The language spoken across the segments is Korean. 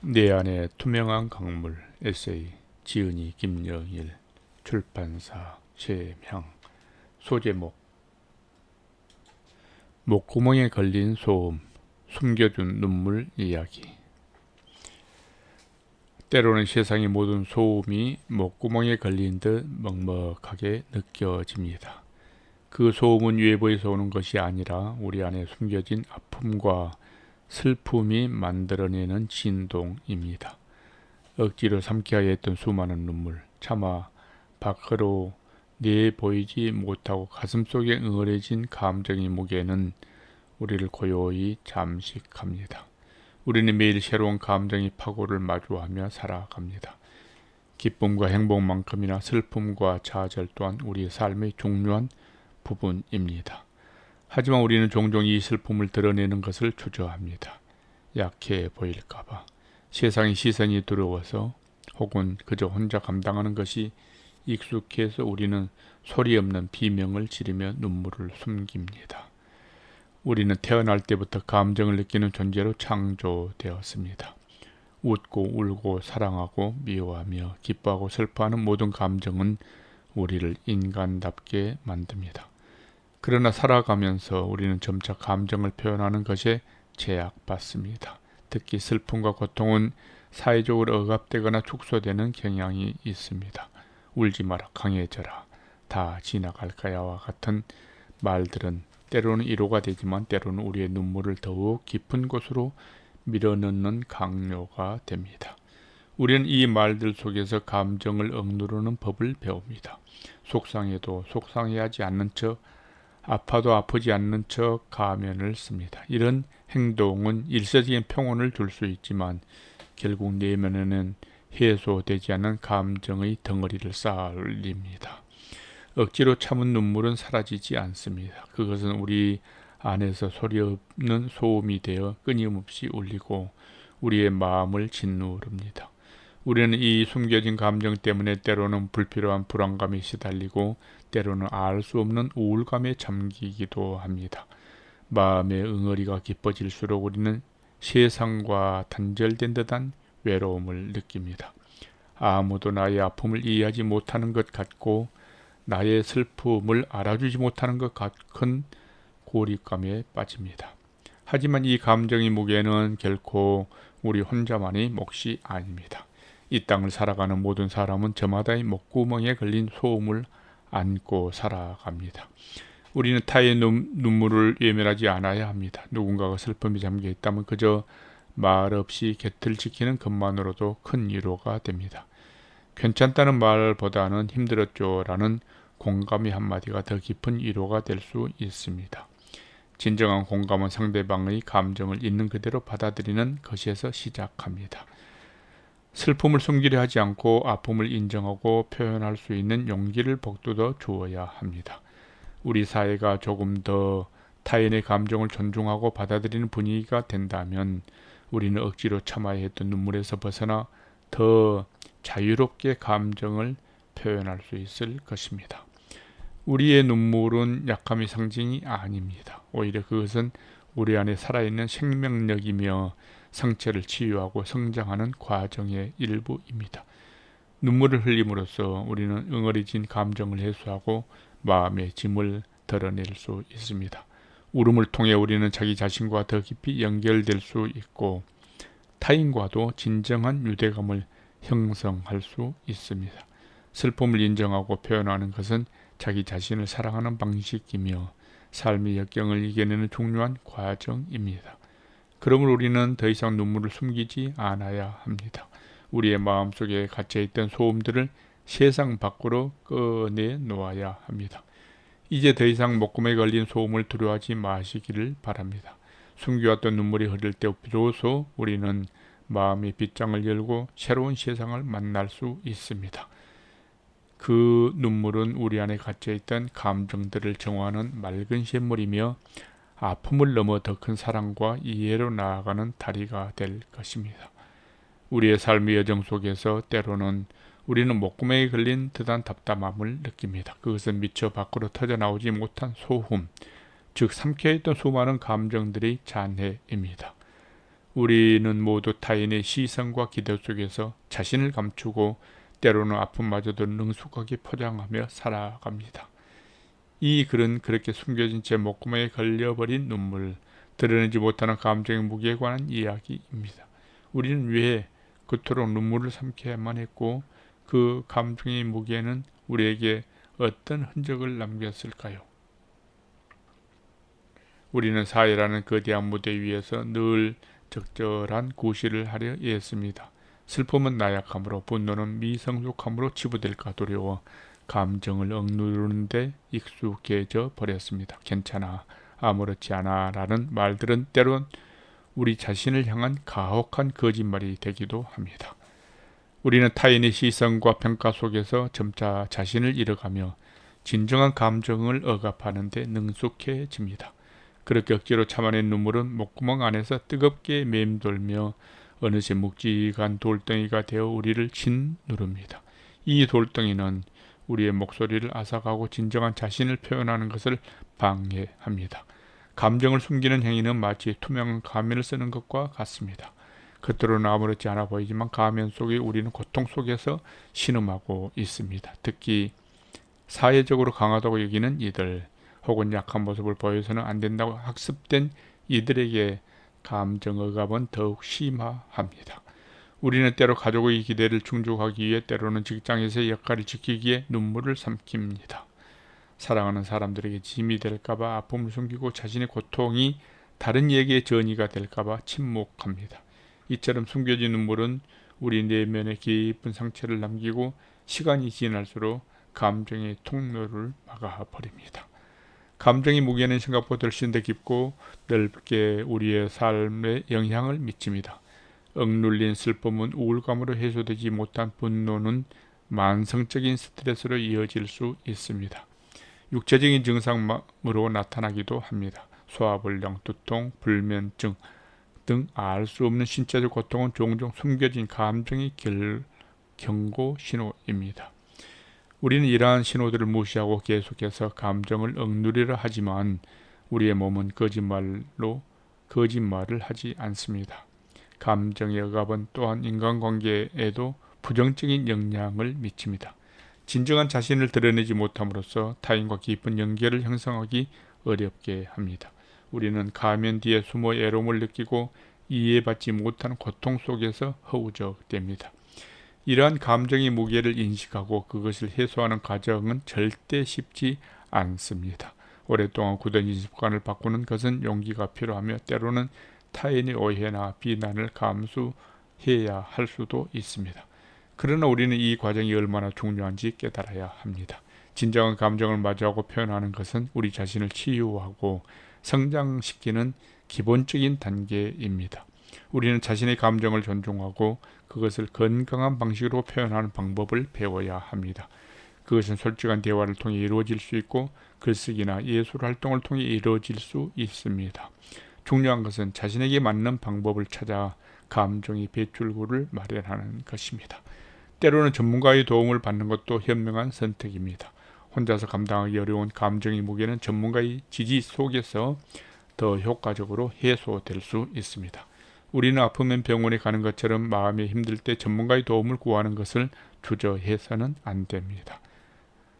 내 안에 투명한 강물 에세이 지은이 김영일 출판사 최명 소제목 목구멍에 걸린 소음 숨겨둔 눈물 이야기. 때로는 세상의 모든 소음이 목구멍에 걸린 듯 먹먹하게 느껴집니다. 그 소음은 외부에서 오는 것이 아니라 우리 안에 숨겨진 아픔과 슬픔이 만들어내는 진동입니다. 억지로 삼켜야 했던 수많은 눈물, 차마 밖으로 내보이지 못하고 가슴속에 응어려진 감정의 무게는 우리를 고요히 잠식합니다. 우리는 매일 새로운 감정의 파고를 마주하며 살아갑니다. 기쁨과 행복만큼이나 슬픔과 좌절 또한 우리의 삶의 중요한 부분입니다. 하지만 우리는 종종 이 슬픔을 드러내는 것을 주저합니다. 약해 보일까봐, 세상의 시선이 두려워서, 혹은 그저 혼자 감당하는 것이 익숙해서 우리는 소리 없는 비명을 지르며 눈물을 숨깁니다. 우리는 태어날 때부터 감정을 느끼는 존재로 창조되었습니다. 웃고 울고 사랑하고 미워하며 기뻐하고 슬퍼하는 모든 감정은 우리를 인간답게 만듭니다. 그러나 살아가면서 우리는 점차 감정을 표현하는 것에 제약받습니다. 특히 슬픔과 고통은 사회적으로 억압되거나 축소되는 경향이 있습니다. 울지 마라, 강해져라, 다 지나갈 거야와 같은 말들은 때로는 위로가 되지만 때로는 우리의 눈물을 더욱 깊은 곳으로 밀어넣는 강요가 됩니다. 우리는 이 말들 속에서 감정을 억누르는 법을 배웁니다. 속상해도 속상해하지 않는 척, 아파도 아프지 않는 척 가면을 씁니다. 이런 행동은 일시적인 평온을 줄 수 있지만 결국 내면에는 해소되지 않는 감정의 덩어리를 쌓아올립니다. 억지로 참은 눈물은 사라지지 않습니다. 그것은 우리 안에서 소리 없는 소음이 되어 끊임없이 울리고 우리의 마음을 짓누릅니다. 우리는 이 숨겨진 감정 때문에 때로는 불필요한 불안감에 시달리고 때로는 알 수 없는 우울감에 잠기기도 합니다. 마음의 응어리가 깊어질수록 우리는 세상과 단절된 듯한 외로움을 느낍니다. 아무도 나의 아픔을 이해하지 못하는 것 같고 나의 슬픔을 알아주지 못하는 것 같은 고립감에 빠집니다. 하지만 이 감정의 무게는 결코 우리 혼자만의 몫이 아닙니다. 이 땅을 살아가는 모든 사람은 저마다의 목구멍에 걸린 소음을 안고 살아갑니다. 우리는 타의 눈물을 외면하지 않아야 합니다. 누군가가 슬픔에 잠겨 있다면 그저 말 없이 곁을 지키는 것만으로도 큰 위로가 됩니다. 괜찮다는 말보다는 힘들었죠 라는 공감의 한마디가 더 깊은 위로가 될 수 있습니다. 진정한 공감은 상대방의 감정을 있는 그대로 받아들이는 것에서 시작합니다. 슬픔을 숨기려 하지 않고 아픔을 인정하고 표현할 수 있는 용기를 북돋워 주어야 합니다. 우리 사회가 조금 더 타인의 감정을 존중하고 받아들이는 분위기가 된다면 우리는 억지로 참아야 했던 눈물에서 벗어나 더 자유롭게 감정을 표현할 수 있을 것입니다. 우리의 눈물은 약함의 상징이 아닙니다. 오히려 그것은 우리 안에 살아있는 생명력이며 상처를 치유하고 성장하는 과정의 일부입니다. 눈물을 흘림으로써 우리는 응어리진 감정을 해소하고 마음의 짐을 덜어낼 수 있습니다. 울음을 통해 우리는 자기 자신과 더 깊이 연결될 수 있고 타인과도 진정한 유대감을 형성할 수 있습니다. 슬픔을 인정하고 표현하는 것은 자기 자신을 사랑하는 방식이며 삶의 역경을 이겨내는 중요한 과정입니다. 그러므로 우리는 더 이상 눈물을 숨기지 않아야 합니다. 우리의 마음속에 갇혀있던 소음들을 세상 밖으로 꺼내 놓아야 합니다. 이제 더 이상 목구멍에 걸린 소음을 두려워하지 마시기를 바랍니다. 숨겨왔던 눈물이 흐를 때 비로소 우리는 마음의 빗장을 열고 새로운 세상을 만날 수 있습니다. 그 눈물은 우리 안에 갇혀있던 감정들을 정화하는 맑은 샘물이며 아픔을 넘어 더 큰 사랑과 이해로 나아가는 다리가 될 것입니다. 우리의 삶의 여정 속에서 때로는 우리는 목구멍에 걸린 듯한 답답함을 느낍니다. 그것은 미처 밖으로 터져나오지 못한 소음, 즉 삼켜있던 수많은 감정들의 잔해입니다. 우리는 모두 타인의 시선과 기대 속에서 자신을 감추고 때로는 아픔마저도 능숙하게 포장하며 살아갑니다. 이 글은 그렇게 숨겨진 제 목구멍에 걸려버린 눈물, 드러내지 못하는 감정의 무게에 관한 이야기입니다. 우리는 왜 그토록 눈물을 삼켜야만 했고 그 감정의 무게는 우리에게 어떤 흔적을 남겼을까요? 우리는 사회라는 거대한 무대 위에서 늘 적절한 구실을 하려 했습니다. 슬픔은 나약함으로, 분노는 미성숙함으로 치부될까 두려워 감정을 억누르는데 익숙해져 버렸습니다. 괜찮아, 아무렇지 않아 라는 말들은 때론 우리 자신을 향한 가혹한 거짓말이 되기도 합니다. 우리는 타인의 시선과 평가 속에서 점차 자신을 잃어가며 진정한 감정을 억압하는 데 능숙해집니다. 그렇게 억지로 참아낸 눈물은 목구멍 안에서 뜨겁게 맴돌며 어느새 묵직한 돌덩이가 되어 우리를 짓누릅니다. 이 돌덩이는 우리의 목소리를 앗아가고 진정한 자신을 표현하는 것을 방해합니다. 감정을 숨기는 행위는 마치 투명한 가면을 쓰는 것과 같습니다. 겉으로는 아무렇지 않아 보이지만 가면 속에 우리는 고통 속에서 신음하고 있습니다. 특히 사회적으로 강하다고 여기는 이들, 혹은 약한 모습을 보여서는 안 된다고 학습된 이들에게 감정 억압은 더욱 심화합니다. 우리는 때로 가족의 기대를 충족하기 위해, 때로는 직장에서의 역할을 지키기에 눈물을 삼킵니다. 사랑하는 사람들에게 짐이 될까봐 아픔을 숨기고 자신의 고통이 다른 이에게 전이가 될까봐 침묵합니다. 이처럼 숨겨진 눈물은 우리 내면에 깊은 상처를 남기고 시간이 지날수록 감정의 통로를 막아버립니다. 감정의 무게는 생각보다 훨씬 더 깊고 넓게 우리의 삶에 영향을 미칩니다. 억눌린 슬픔은 우울감으로 해소되지 못한 분노는 만성적인 스트레스로 이어질 수 있습니다. 육체적인 증상으로 나타나기도 합니다. 소화불량, 두통, 불면증 등 알 수 없는 신체적 고통은 종종 숨겨진 감정의 경고 신호입니다. 우리는 이러한 신호들을 무시하고 계속해서 감정을 억누리려 하지만 우리의 몸은 거짓말을 하지 않습니다. 감정의 억압은 또한 인간관계에도 부정적인 영향을 미칩니다. 진정한 자신을 드러내지 못함으로써 타인과 깊은 연결을 형성하기 어렵게 합니다. 우리는 가면 뒤에 숨어 외로움을 느끼고 이해받지 못하는 고통 속에서 허우적됩니다. 이러한 감정의 무게를 인식하고 그것을 해소하는 과정은 절대 쉽지 않습니다. 오랫동안 굳어진 습관을 바꾸는 것은 용기가 필요하며 때로는 타인의 오해나 비난을 감수해야 할 수도 있습니다. 그러나 우리는 이 과정이 얼마나 중요한지 깨달아야 합니다. 진정한 감정을 마주하고 표현하는 것은 우리 자신을 치유하고 성장시키는 기본적인 단계입니다. 우리는 자신의 감정을 존중하고 그것을 건강한 방식으로 표현하는 방법을 배워야 합니다. 그것은 솔직한 대화를 통해 이루어질 수 있고 글쓰기나 예술 활동을 통해 이루어질 수 있습니다. 중요한 것은 자신에게 맞는 방법을 찾아 감정의 배출구를 마련하는 것입니다. 때로는 전문가의 도움을 받는 것도 현명한 선택입니다. 혼자서 감당하기 어려운 감정의 무게는 전문가의 지지 속에서 더 효과적으로 해소될 수 있습니다. 우리는 아프면 병원에 가는 것처럼 마음이 힘들 때 전문가의 도움을 구하는 것을 주저해서는 안 됩니다.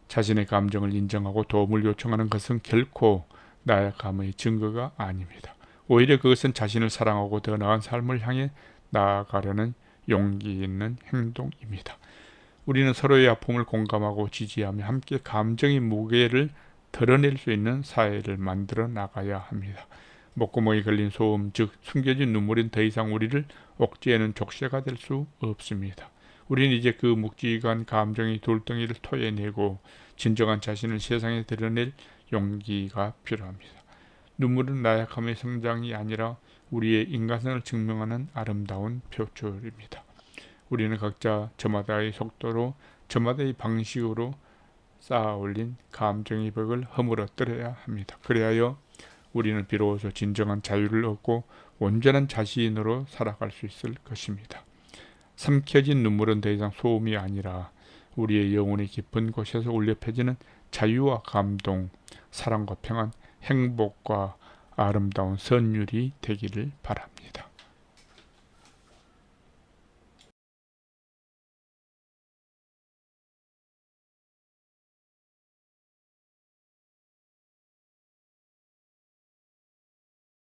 자신의 감정을 인정하고 도움을 요청하는 것은 결코 나약함의 증거가 아닙니다. 오히려 그것은 자신을 사랑하고 더 나은 삶을 향해 나아가려는 용기 있는 행동입니다. 우리는 서로의 아픔을 공감하고 지지하며 함께 감정의 무게를 드러낼 수 있는 사회를 만들어 나가야 합니다. 목구멍에 걸린 소음, 즉 숨겨진 눈물은 더 이상 우리를 옥죄는 족쇄가 될 수 없습니다. 우리는 이제 그 묵직한 감정의 돌덩이를 토해내고 진정한 자신을 세상에 드러낼 용기가 필요합니다. 눈물은 나약함의 성장이 아니라 우리의 인간성을 증명하는 아름다운 표출입니다. 우리는 각자 저마다의 속도로, 저마다의 방식으로 쌓아올린 감정의 벽을 허물어뜨려야 합니다. 그래야 우리는 비로소 진정한 자유를 얻고 온전한 자신으로 살아갈 수 있을 것입니다. 삼켜진 눈물은 더 이상 소음이 아니라 우리의 영혼의 깊은 곳에서 울려 퍼지는 자유와 감동, 사랑과 평안, 행복과 아름다운 선율이 되기를 바랍니다.